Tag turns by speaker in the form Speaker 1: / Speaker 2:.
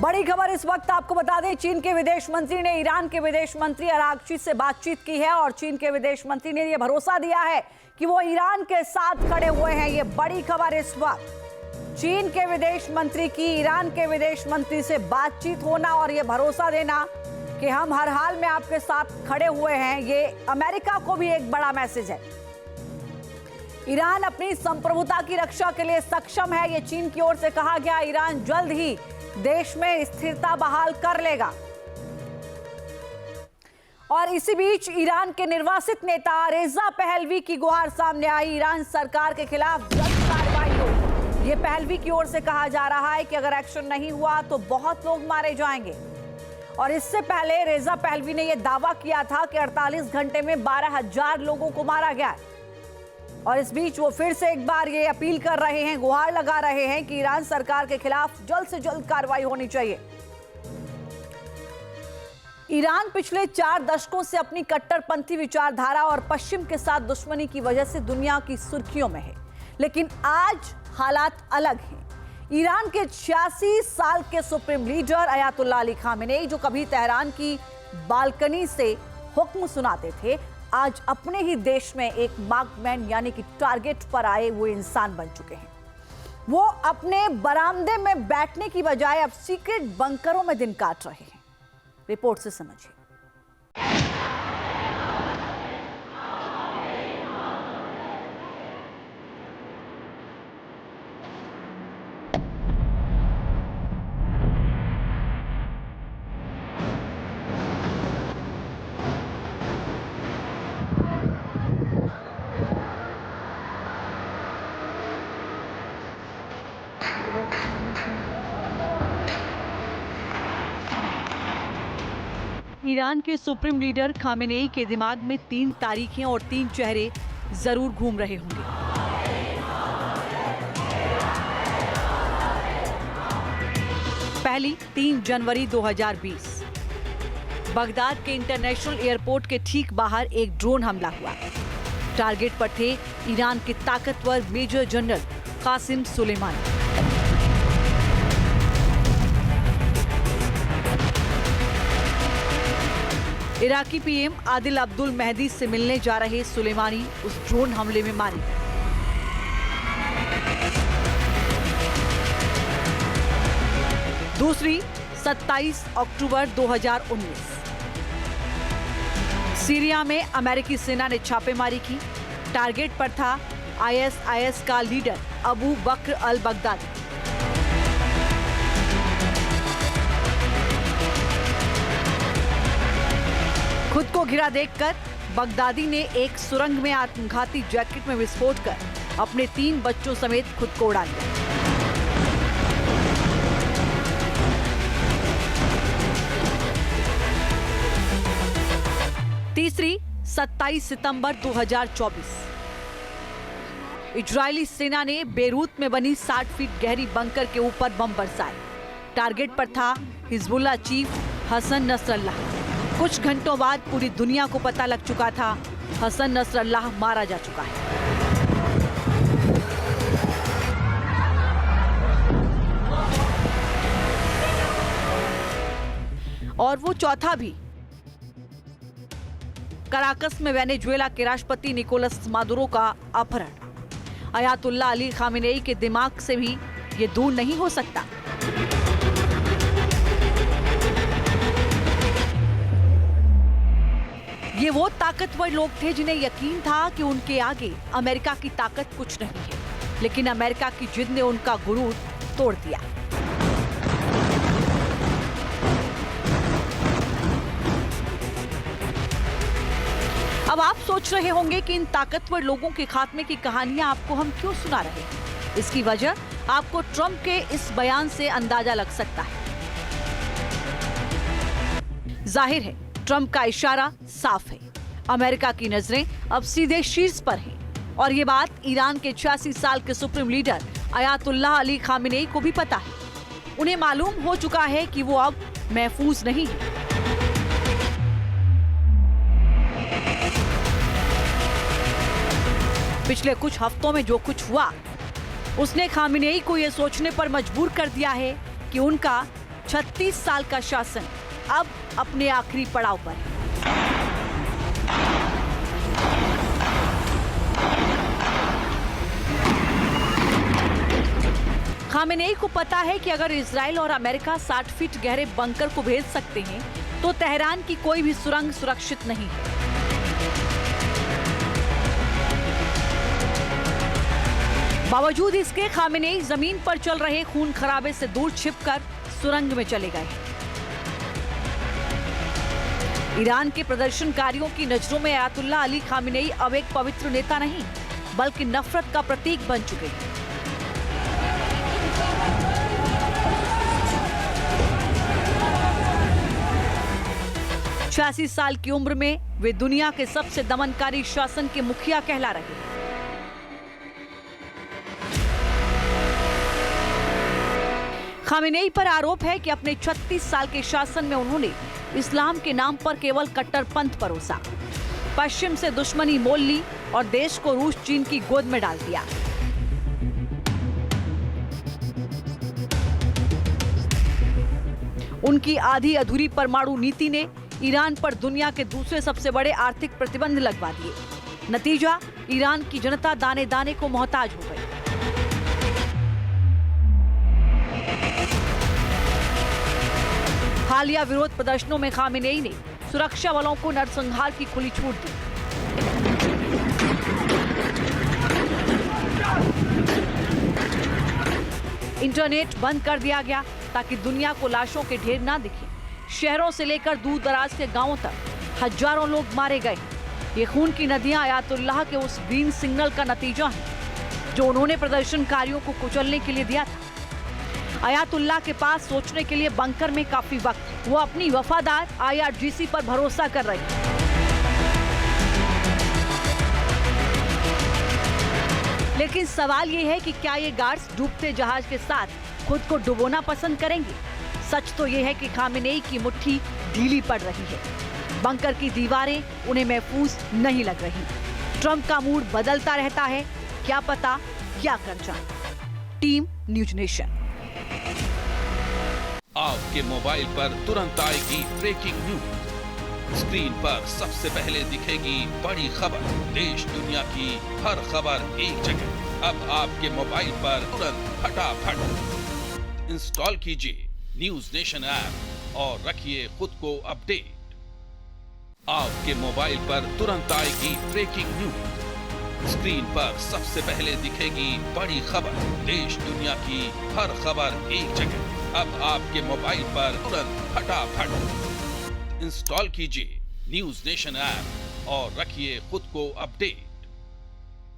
Speaker 1: बड़ी खबर इस वक्त आपको बता दें, चीन के विदेश मंत्री ने ईरान के विदेश मंत्री अरागची से बातचीत की है और चीन के विदेश मंत्री ने यह भरोसा दिया है कि वो ईरान के साथ खड़े हुए हैं। ये बड़ी खबर इस वक्त, चीन के विदेश मंत्री की ईरान के विदेश मंत्री से बातचीत होना और ये भरोसा देना कि हम हर हाल में आपके साथ खड़े हुए हैं, ये अमेरिका को भी एक बड़ा मैसेज है। ईरान अपनी संप्रभुता की रक्षा के लिए सक्षम है, ये चीन की ओर से कहा गया। ईरान जल्द ही देश में स्थिरता बहाल कर लेगा। और इसी बीच ईरान के निर्वासित नेता रेजा पहलवी की गुहार सामने आई। ईरान सरकार के खिलाफ जल्द कार्रवाई हो, ये पहलवी की ओर से कहा जा रहा है कि अगर एक्शन नहीं हुआ तो बहुत लोग मारे जाएंगे। और इससे पहले रेजा पहलवी ने यह दावा किया था कि 48 घंटे में 12,000 लोगों को मारा गया है। और इस बीच वो फिर से एक बार ये अपील कर रहे हैं, गुहार लगा रहे हैं कि ईरान सरकार के खिलाफ जल्द से जल्द कार्रवाई होनी चाहिए। ईरान पिछले 4 दशकों से अपनी कट्टरपंथी विचारधारा और पश्चिम के साथ दुश्मनी की वजह से दुनिया की सुर्खियों में है, लेकिन आज हालात अलग हैं। ईरान के 86 साल के supreme leader Ayatollah Ali Khamenei, जो कभी तेहरान की बालकनी से हुक्म सुनाते थे, आज अपने ही देश में एक मार्कमैन यानी कि टारगेट पर आए हुए इंसान बन चुके हैं। वो अपने बरामदे में बैठने की बजाय अब सीक्रेट बंकरों में दिन काट रहे हैं। रिपोर्ट से समझिए।
Speaker 2: ईरान के सुप्रीम लीडर खामेनेई के दिमाग में 3 तारीखें और 3 चेहरे जरूर घूम रहे होंगे। पहली 3 जनवरी 2020, बगदाद के इंटरनेशनल एयरपोर्ट के ठीक बाहर एक ड्रोन हमला हुआ। टारगेट पर थे ईरान के ताकतवर major general Qasem Soleimani. Iraqi PM Adil Abdul Mahdi से मिलने जा रहे सुलेमानी उस ड्रोन हमले में मारे गए। दूसरी 27 अक्टूबर 2019, सीरिया में अमेरिकी सेना ने छापेमारी की। टारगेट पर था आईएसआईएस का लीडर अबू बकर अल बगदादी। खुद को घिरा देखकर बगदादी ने एक सुरंग में आत्मघाती जैकेट में विस्फोट कर अपने 3 बच्चों समेत खुद को उड़ा लिया। तीसरी 27 सितंबर 2024, इजरायली सेना ने बेरूत में बनी 60 फीट गहरी बंकर के ऊपर बम बरसाए। टारगेट पर था हिजबुल्लाह चीफ हसन नसरल्लाह। कुछ घंटों बाद पूरी दुनिया को पता लग चुका था, हसन नसरल्लाह मारा जा चुका है। और वो चौथा भी, कराकस में वेनेजुएला के राष्ट्रपति निकोलस मादुरो का अपहरण। अयातुल्लाह अली खामेनेई के दिमाग से भी ये दूर नहीं हो सकता। ये वो ताकतवर लोग थे जिन्हें यकीन था कि उनके आगे अमेरिका की ताकत कुछ नहीं है, लेकिन अमेरिका की जिद ने उनका गुरूर तोड़ दिया। अब आप सोच रहे होंगे कि इन ताकतवर लोगों के खात्मे की कहानियां आपको हम क्यों सुना रहे हैं। इसकी वजह आपको ट्रंप के इस बयान से अंदाजा लग सकता है। जाहिर है, ट्रंप का इशारा साफ है। अमेरिका की नजरें अब सीधे शीर्ष पर हैं और ये बात ईरान के 86 साल के supreme leader Ayatollah Ali Khamenei को भी पता है। उन्हें मालूम हो चुका है कि वो अब महफूज नहीं है। पिछले कुछ हफ्तों में जो कुछ हुआ, उसने खामेनेई को यह सोचने पर मजबूर कर दिया है कि उनका 36 साल का शासन अब अपने आखिरी पड़ाव पर है। खामेनेई को पता है कि अगर इजराइल और अमेरिका 60 फीट गहरे बंकर को भेज सकते हैं तो तेहरान की कोई भी सुरंग सुरक्षित नहीं है। बावजूद इसके खामेनेई जमीन पर चल रहे खून खराबे से दूर छिपकर सुरंग में चले गए। ईरान के प्रदर्शनकारियों की नजरों में अयातुल्लाह अली खामेनेई अब एक पवित्र नेता नहीं बल्कि नफरत का प्रतीक बन चुके हैं। 86 साल की उम्र में वे दुनिया के सबसे दमनकारी शासन के मुखिया कहला रहे हैं। खामेनेई पर आरोप है कि अपने 36 साल के शासन में उन्होंने इस्लाम के नाम पर केवल कट्टरपंथ परोसा, पश्चिम से दुश्मनी मोल ली और देश को रूस चीन की गोद में डाल दिया। उनकी आधी अधूरी परमाणु नीति ने ईरान पर दुनिया के दूसरे सबसे बड़े आर्थिक प्रतिबंध लगवा दिए। नतीजा, ईरान की जनता दाने दाने को मोहताज हो गई। हालिया विरोध प्रदर्शनों में खामेनेई ने सुरक्षा बलों को नरसंहार की खुली छूट दी। इंटरनेट बंद कर दिया गया ताकि दुनिया को लाशों के ढेर ना दिखे। शहरों से लेकर दूर दराज के गांवों तक हजारों लोग मारे गए। ये खून की नदियां अयातुल्लाह के उस ग्रीन सिग्नल का नतीजा है जो उन्होंने प्रदर्शनकारियों को कुचलने के लिए दिया था। अयातुल्लाह के पास सोचने के लिए बंकर में काफी वक्त, वो अपनी वफादार IRGC पर भरोसा कर रही है। लेकिन सवाल ये है कि क्या ये गार्ड्स डूबते जहाज के साथ खुद को डुबोना पसंद करेंगे? सच तो ये है कि खामेनेई की मुट्ठी ढीली पड़ रही है। बंकर की दीवारें उन्हें महफूज नहीं लग रही। ट्रंप का मूड बदलता रहता है, क्या पता क्या कर जाए। Team news nation.
Speaker 3: आपके मोबाइल पर तुरंत आएगी ब्रेकिंग न्यूज। स्क्रीन पर सबसे पहले दिखेगी बड़ी खबर। देश दुनिया की हर खबर एक जगह। अब आपके मोबाइल पर तुरंत फटाफट इंस्टॉल कीजिए न्यूज नेशन ऐप और रखिए खुद को अपडेट। आपके मोबाइल पर तुरंत आएगी ब्रेकिंग न्यूज। स्क्रीन पर सबसे पहले दिखेगी बड़ी खबर। देश दुनिया की हर खबर एक जगह। अब आपके मोबाइल पर तुरंत फटाफट इंस्टॉल कीजिए न्यूज नेशन ऐप और रखिए खुद को अपडेट।